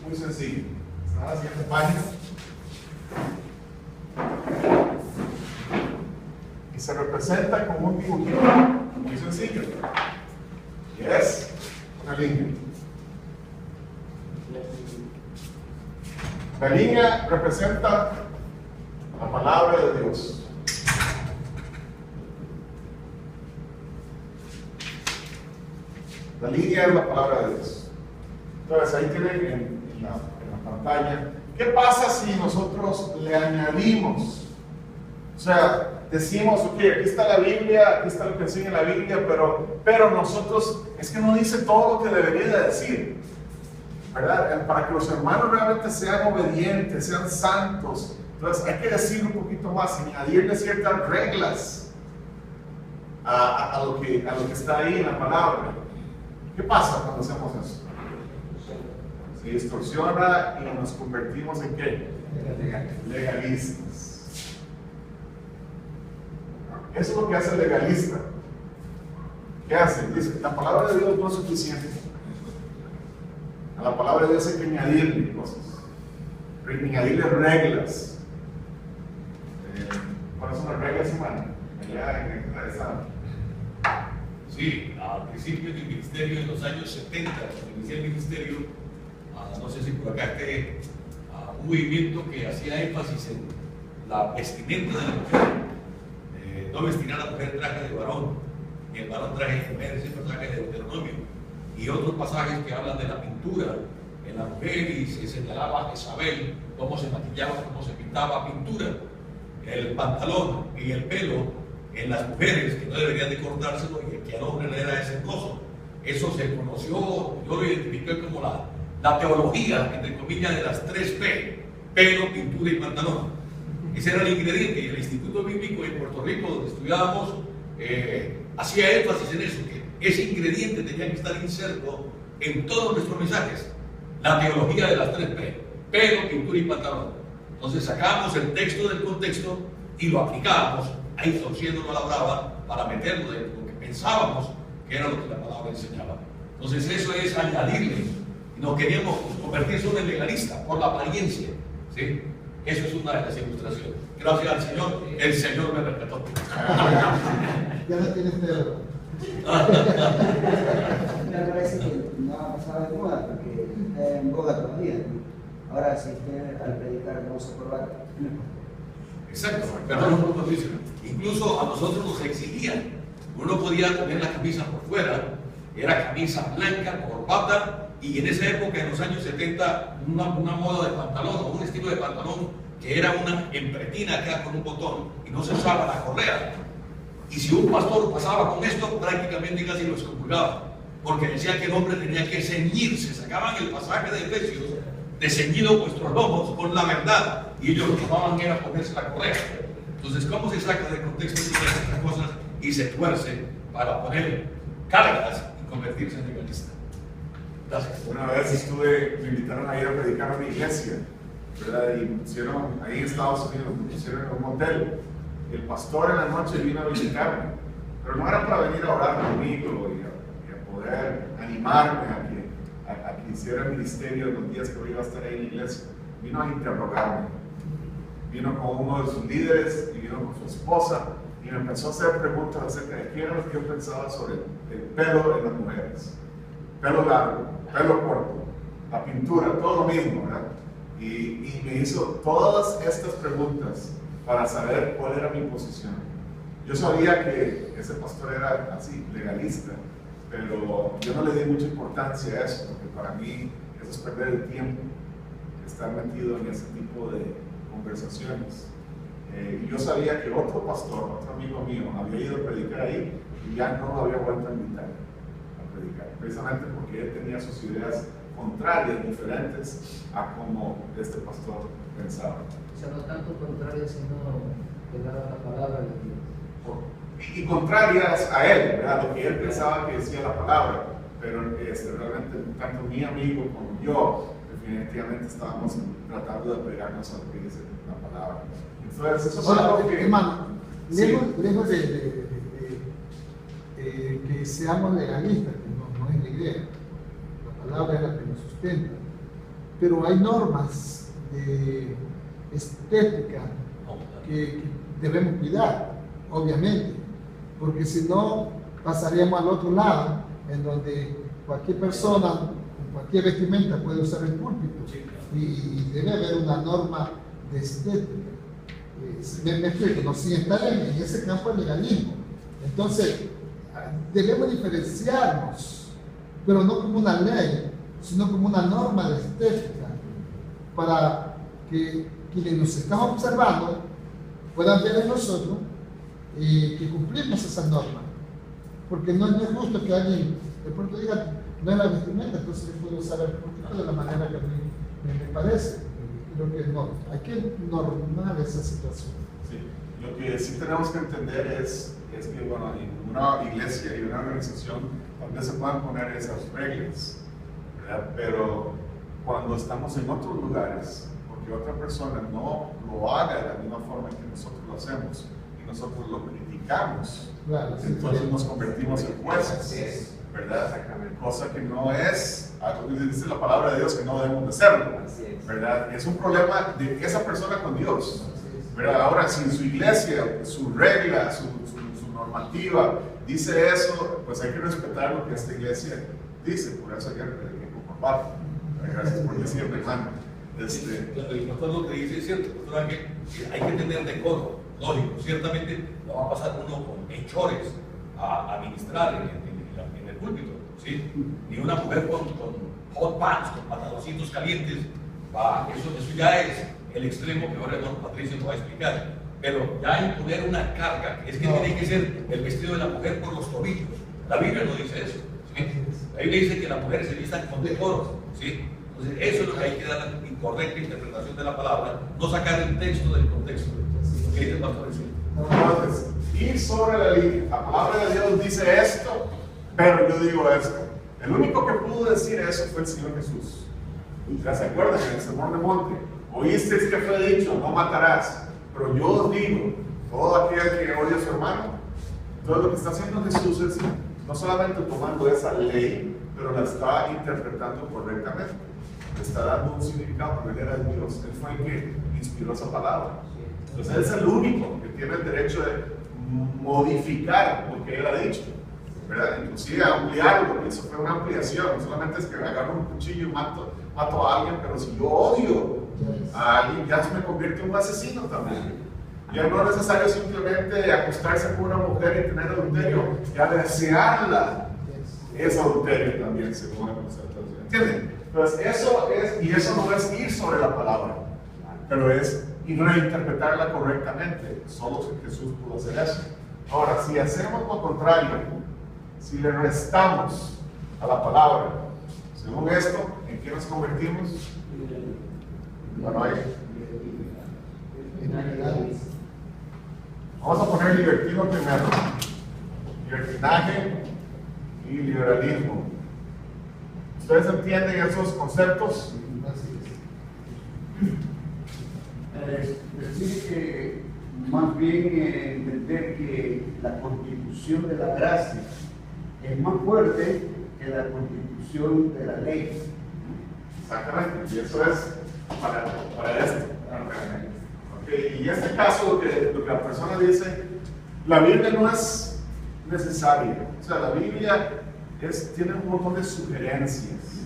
muy sencillo. Está en la siguiente página. Y se representa como un dibujito muy sencillo. Y es una línea. La línea representa la palabra de Dios. La línea es la palabra de Dios. Entonces ahí tienen en la pantalla. ¿Qué pasa si nosotros le añadimos? O sea, decimos, ok, aquí está la Biblia, aquí está lo que enseña la Biblia, pero nosotros, es que no dice todo lo que debería de decir, ¿verdad? Para que los hermanos realmente sean obedientes, sean santos. Entonces hay que decir un poquito más, añadirle ciertas reglas a lo que está ahí en la palabra. ¿Qué pasa cuando hacemos eso? Se distorsiona y nos convertimos en ¿qué? Legalistas. Eso es lo que hace el legalista. ¿Qué hace? Dice, la palabra de Dios no es suficiente. A la palabra de Dios hay que añadirle cosas. Añadirle reglas. ¿Cuáles son las reglas, hermano? Allá en esa... Sí, al principio del ministerio, en los años 70, cuando inicié el ministerio, no sé si por acá esté, un movimiento que hacía énfasis en la vestimenta de la mujer, no vestir a la mujer traje de varón, ni el varón traje de mujer, ese pasaje de Deuteronomio, y otros pasajes que hablan de la pintura en la mujer, y se señalaba a Isabel cómo se maquillaba, cómo se pintaba pintura, el pantalón y el pelo en las mujeres, que no deberían de cortárselo y que al hombre le era ese gozo. Eso se conoció, yo lo identifiqué como la teología, entre comillas, de las 3P: pelo, pintura y pantalón. Ese era el ingrediente, y el Instituto Bíblico en Puerto Rico, donde estudiábamos, hacía énfasis en eso, que ese ingrediente tenía que estar inserto en todos nuestros mensajes. La teología de las 3P: pelo, pintura y pantalón. Entonces sacábamos el texto del contexto y lo aplicábamos, ahí torciéndolo a la brava, para meterlo de lo que pensábamos que era lo que la palabra enseñaba. Entonces eso es añadirle. No queríamos convertir solo en legalista por la apariencia, ¿sí? Eso es una de las ilustraciones. Gracias al Señor, el Señor me respetó. Ya no tienes pelo. Me parece que no ha pasado de moda porque está en boga todavía, ¿no? Ahora si usted al predicar no usa corbata. Exacto, pero no dice. Incluso a nosotros nos exigían. Uno podía tener la camisa por fuera, era camisa blanca, corbata, y en esa época, en los años 70, una moda de pantalón o un estilo de pantalón que era una empretina acá con un botón y no se usaba la correa. Y si un pastor pasaba con esto, prácticamente casi lo excomulgaba, porque decía que el hombre tenía que ceñirse. Sacaban el pasaje de Efesios de ceñido vuestros lomos con la verdad, y ellos lo que tomaban era ponerse la correa. Entonces, ¿cómo se saca de contexto estas cosas y se tuerce para poner cargas y convertirse en legalista? Gracias. Una vez me invitaron a ir a predicar a una iglesia, ¿verdad? Y me pusieron, ahí en Estados Unidos, me pusieron en un hotel. El pastor en la noche vino a visitarme, pero no era para venir a orar conmigo y a poder animarme a que hiciera el ministerio en los días que iba a estar ahí en la iglesia. Vino a interrogarme. Vino con uno de sus líderes y vino con su esposa y me empezó a hacer preguntas acerca de qué era lo que yo pensaba sobre el pelo de las mujeres. Pelo largo, pelo corto, la pintura, todo lo mismo, ¿verdad? Y me hizo todas estas preguntas para saber cuál era mi posición. Yo sabía que ese pastor era así, legalista, pero yo no le di mucha importancia a eso, porque para mí eso es perder el tiempo, estar metido en ese tipo de conversaciones. Y yo sabía que otro pastor, otro amigo mío, había ido a predicar ahí y ya no lo había vuelto a invitar a predicar, precisamente porque él tenía sus ideas contrarias, diferentes a como este pastor pensaba. O sea, no tanto contrarias, sino pegadas a la palabra de Dios. Y contrarias a él, ¿verdad? Lo que él pensaba que decía la palabra, pero realmente tanto mi amigo como yo definitivamente estábamos tratando de pegarnos a lo que dice la palabra. Entonces, eso es algo que... Hermano, Sí. lejos de que seamos legalistas, que no es la idea. La palabra es la que nos sustenta. pero hay normas de estética que debemos cuidar, obviamente, porque si no pasaríamos al otro lado, en donde cualquier persona con cualquier vestimenta puede usar el púlpito, y debe haber una norma de estética. Me explico, no, si está en ese campo del legalismo. Entonces, debemos diferenciarnos, pero no como una ley, sino como una norma de estética, para que quienes nos están observando puedan ver en nosotros que cumplimos esa norma. Porque no es justo que alguien de pronto diga, no es la vestimenta, entonces yo puedo usar el púlpito de la manera que a mí me parece. Creo que no, hay que normar esa situación. Sí. Lo que sí tenemos que entender es que, bueno, en una iglesia y una organización tal vez se puedan poner esas reglas, ¿verdad? Pero cuando estamos en otros lugares, porque otra persona no lo haga de la misma forma que nosotros lo hacemos y nosotros lo criticamos, Claro, sí, entonces sí. nos convertimos en jueces, ¿verdad? Cosa que no es, dice la palabra de Dios que no debemos de serlo, ¿verdad? Es un problema de esa persona con Dios, ¿verdad? Ahora, si en su iglesia, su regla, su normativa dice eso, pues hay que respetar lo que esta iglesia dice. Por eso ayer prediqué con corbata. Gracias por decirme, hermano. El pastor lo que dice es cierto, pastor Ángel, que hay que tener decoro, lógico. Ciertamente no va a pasar uno con hechores a ministrar en el púlpito, ¿sí? Ni una mujer con hot pants, con pantaloncitos calientes. Eso ya es el extremo que ahora el hermano Patricio nos va a explicar. Pero ya imponer una carga, es que tiene que ser el vestido de la mujer por los tobillos. La Biblia no dice eso, ¿sí? La Biblia dice que las mujeres se vistan con decoro, ¿sí? Entonces eso es lo que hay que dar la correcta interpretación de la palabra, no sacar el texto del contexto. ¿Qué dice el pastor? Entonces, ir sobre la línea. La palabra de Dios dice esto, pero yo digo esto. El único que pudo decir eso fue el Señor Jesús. ¿Ya se acuerdan? En el Sermón de Monte. Oísteis que fue dicho, no matarás. Pero yo os digo, todo aquel que odia a su hermano, todo lo que está haciendo Jesús es no solamente tomando esa ley, pero la está interpretando correctamente. Le está dando un significado, porque él era Dios. Él fue el que inspiró esa palabra. Entonces él es el único que tiene el derecho de modificar lo que él ha dicho, ¿verdad? Inclusive ampliarlo. Eso fue una ampliación. No solamente es que agarro un cuchillo y mato a alguien, pero si yo odio a alguien, ya se me convierte en un asesino también. Ya no es necesario simplemente acostarse con una mujer y tener adulterio, ya desearla es adulterio también, según la concepción. ¿Entienden? Entonces, eso es, y eso no es ir sobre la palabra, pero es y reinterpretarla correctamente. Solo Jesús pudo hacer eso. Ahora, si hacemos lo contrario, si le restamos a la palabra, según esto, ¿en qué nos convertimos? Bueno, ahí. Vamos a poner libertino primero. Libertinaje y liberalismo. ¿Ustedes entienden esos conceptos? Decir que más bien entender que la constitución de la gracia es más fuerte que la constitución de la ley. Exactamente, y eso es para esto. Okay. Y en este caso, lo que la persona dice, la Biblia no es necesaria. O sea, la Biblia tiene un montón de sugerencias.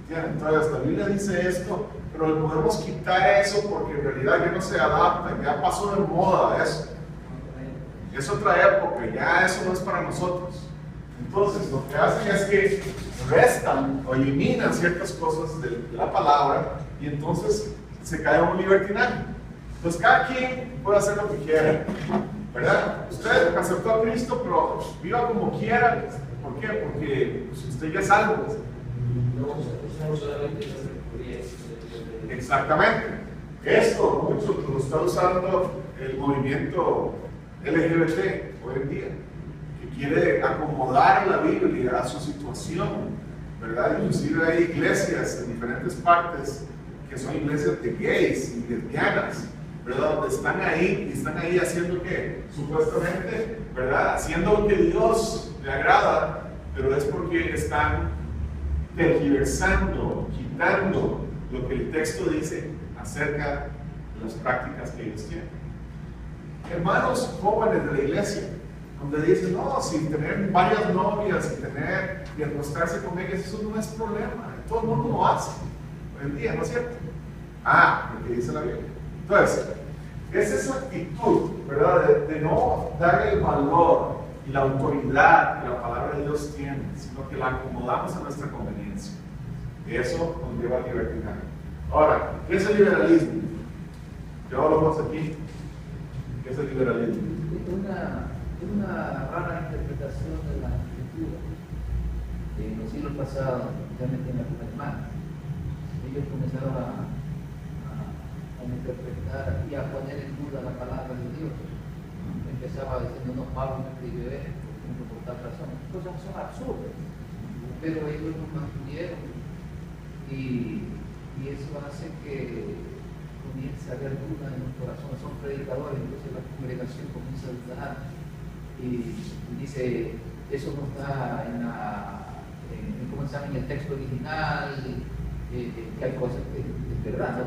¿Entienden? Entonces, la Biblia dice esto, pero podemos quitar eso porque en realidad ya no se adapta, ya pasó de moda eso. Es otra época, ya eso no es para nosotros. Entonces, lo que hacen es que restan o eliminan ciertas cosas de la palabra y entonces se cae un libertinaje. Entonces, cada quien puede hacer lo que quiera, ¿verdad? Usted aceptó a Cristo, pero viva como quiera. ¿Por qué? Porque pues, usted ya es salvo. Exactamente. Esto mucho lo está usando el movimiento LGBT hoy en día, que quiere acomodar la Biblia a su situación, ¿verdad? Inclusive hay iglesias en diferentes partes que son iglesias de gays y lesbianas, ¿verdad? Donde están ahí haciendo que, supuestamente, ¿verdad? Haciendo lo que Dios le agrada, pero es porque están tergiversando, quitando lo que el texto dice acerca de las prácticas que ellos tienen. Hermanos jóvenes de la iglesia, donde dicen, no, si tener varias novias y acostarse con ellas, eso no es problema, todo el mundo lo hace hoy en día, ¿no es cierto? Lo que dice la Biblia. Entonces, es esa actitud, ¿verdad? De no darle el valor y la autoridad que la palabra de Dios tiene, sino que la acomodamos a nuestra conveniencia. Eso nos lleva al libertinaje. Ahora, ¿qué es el liberalismo? Yo lo pongo aquí. ¿Qué es el liberalismo? Es una rara interpretación de la escritura. En los siglos pasados, especialmente en la época alemana, ellos comenzaron a interpretar y a poner en duda la palabra de Dios. Empezaba diciendo, no, Pablo no escribió esto, por tal razón. Cosas son absurdas, pero ellos lo mantuvieron y eso hace que comience a haber duda en los corazones. Son predicadores, entonces la congregación comienza a dudar y dice, eso no está en el texto original, que hay cosas que es verdad, ¿no?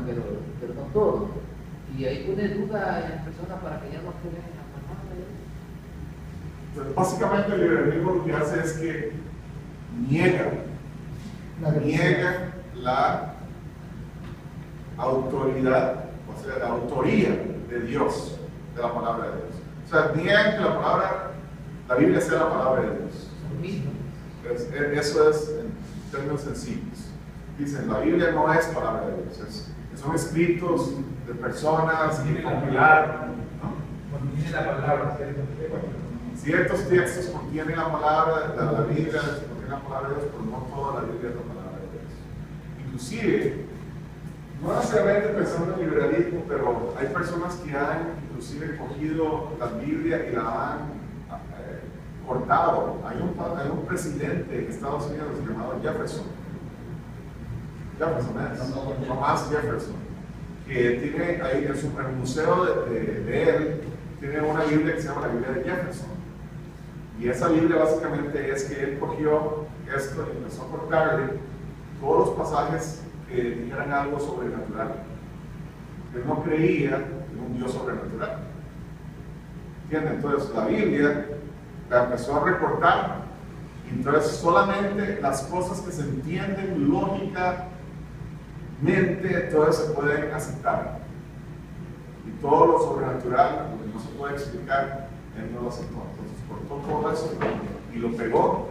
pero no todo. Y ahí pone duda en las personas para que ya no creen en la palabra de Dios. Básicamente el liberalismo lo que hace es que niega la autoridad, o sea, la autoría de Dios, de la palabra de Dios. O sea, niegan que la Biblia sea la palabra de Dios. Eso es en términos sencillos. Dicen, la Biblia no es palabra de Dios, son escritos de personas que compilaron, ¿no? Contiene la palabra, Ciertos textos contienen la palabra, la Biblia contiene la palabra de Dios, pero no toda la Biblia es la palabra de Dios. Inclusive, no necesariamente pensando en el liberalismo, pero hay personas que han inclusive cogido la Biblia y la han cortado. Hay un presidente en Estados Unidos llamado Jefferson Thomas Jefferson, que tiene ahí en el museo de él, tiene una Biblia que se llama la Biblia de Jefferson. Y esa Biblia básicamente es que él cogió esto y empezó a cortarle todos los pasajes que dijeran algo sobrenatural. Él no creía en un Dios sobrenatural. ¿Entienden? Entonces la Biblia la empezó a recortar. Y entonces solamente las cosas que se entienden lógicamente, entonces se pueden aceptar. Y todo lo sobrenatural, lo que no se puede explicar, él no lo aceptó. Entonces cortó todo eso y lo pegó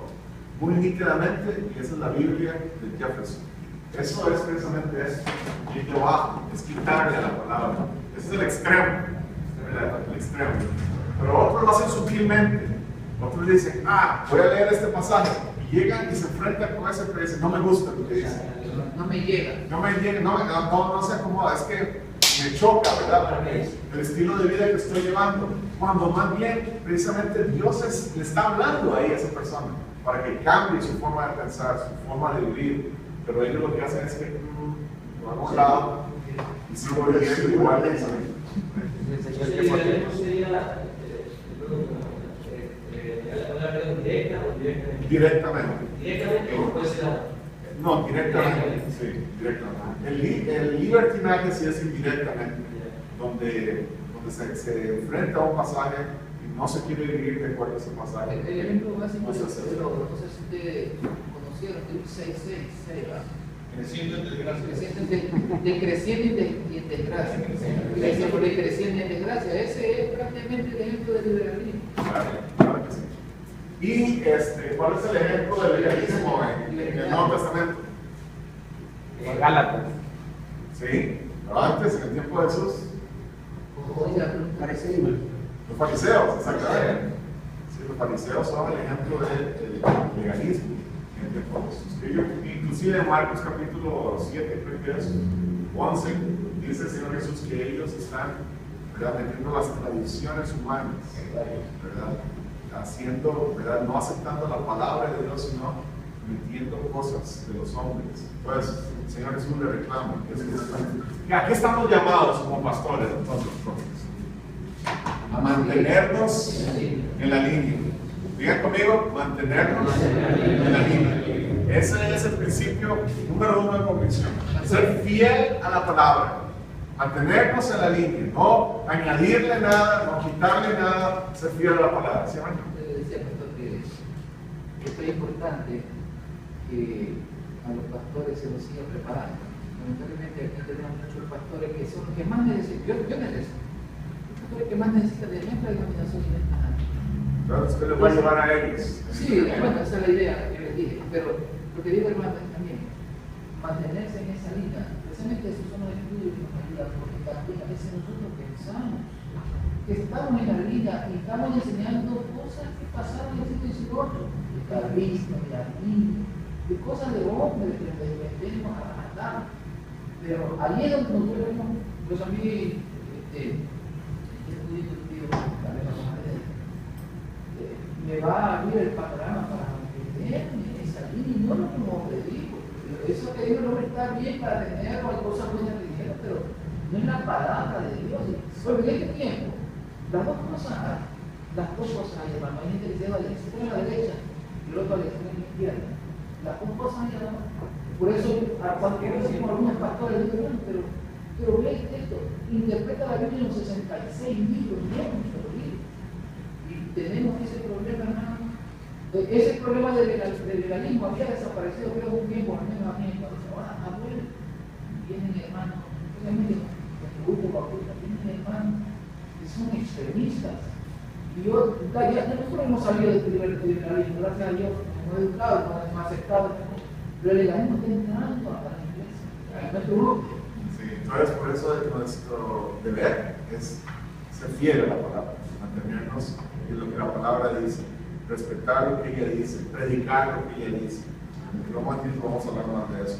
muy nítidamente, y esa es la Biblia de Jefferson. Eso es precisamente eso, ir debajo, es quitarle a la palabra. Ese es el extremo, ¿verdad? El extremo. Pero otros lo hacen sutilmente. Otros dicen, voy a leer este pasaje, y llegan y se enfrentan con ese, pero dicen, no me gusta lo que dice. No me llega. No se acomoda, es que me choca, ¿verdad? El estilo de vida que estoy llevando. Cuando más bien, precisamente Dios le está hablando ahí a esa persona, para que cambie su forma de pensar, su forma de vivir. Pero ellos lo que hacen es que van a un lado y sigo viviendo igual de eso. Directamente. No, directamente. Sí, directamente. El libertinaje sí es indirectamente, donde se enfrenta a un pasaje y no se quiere vivir de acuerdo a ese pasaje. El ejemplo básico no no se sé si ustedes conocieron de un 666, ¿verdad? Creciendo en desgracia. Creciendo y en desgracia. De creciendo y en desgracia. Ese es prácticamente el ejemplo del liberalismo. Claro que sí. Y ¿cuál es el ejemplo del liberalismo en el Nuevo Testamento? Gálatas. Sí, pero antes, en el tiempo de Jesús, Parecido. los fariseos, exactamente. Sí, los fariseos son el ejemplo del legalismo en el tiempo de Jesús. Inclusive en Marcos capítulo 7, creo que es 11, dice el Señor Jesús que ellos están, ¿verdad?, metiendo las tradiciones humanas, ¿verdad?, haciendo, ¿verdad?, no aceptando la palabra de Dios, sino metiendo cosas de los hombres. Entonces, el Señor Jesús le reclama. ¿A qué estamos llamados como pastores entonces? A mantenernos en la línea. Digan conmigo, mantenernos en la línea. Ese es el principio número 1 de convicción. Ser fiel a la palabra. Mantenernos en la línea. No añadirle nada, no quitarle nada. Ser fiel a la palabra. ¿Sí, hermano? Decía pastor que es importante que a los pastores se los siga preparando. Lamentablemente aquí tenemos muchos pastores que son los que más necesitan. Yo necesito. Los pastores que más necesitan de nuestra denominación y nuestra. Entonces, ¿qué les va a llevar a ellos? Sí, bueno, esa es la idea que les dije. Pero lo que digo, hermano, es también mantenerse en esa línea. Precisamente esos son los estudios que nos ayudan, porque también a veces nosotros pensamos que estamos en la línea y estamos enseñando cosas que pasaron en el siglo XVIII, de Calvino, de Arminio, de cosas de hombres que les vendemos a matar. Pero ahí es donde nosotros vemos, pues a mí, me va a abrir el panorama para mantenerme en esa línea y no lo como predico. Eso que Dios no está bien para tener cosas buenas de dinero, pero no es la palabra de Dios. Porque en este tiempo, las dos cosas hay, hermano. Hay gente que se va al extremo a la derecha y el otro a la extrema izquierda. Las dos cosas hay, hermano. Por eso, cuando decimos algunos pastores, pero ve esto, interpreta la Biblia en los 66 libros, no en un solo libro. Y tenemos ese problema, hermano. Ese problema del legalismo había desaparecido, creo, un tiempo, al menos a mí, ahora abuelo, vienen hermanos, especialmente los grupos bautistas, vienen hermanos que son extremistas. Y nosotros hemos salido del liberalismo, gracias a Dios, nos hemos educado, nos hemos aceptado, pero el legalismo está entrando a la iglesia, a nuestro grupo. Sí, entonces por eso nuestro deber es ser fiel a la palabra, mantenernos en lo que la palabra dice, respetar lo que ella dice, predicar lo que ella dice. Vamos a hablar más de eso.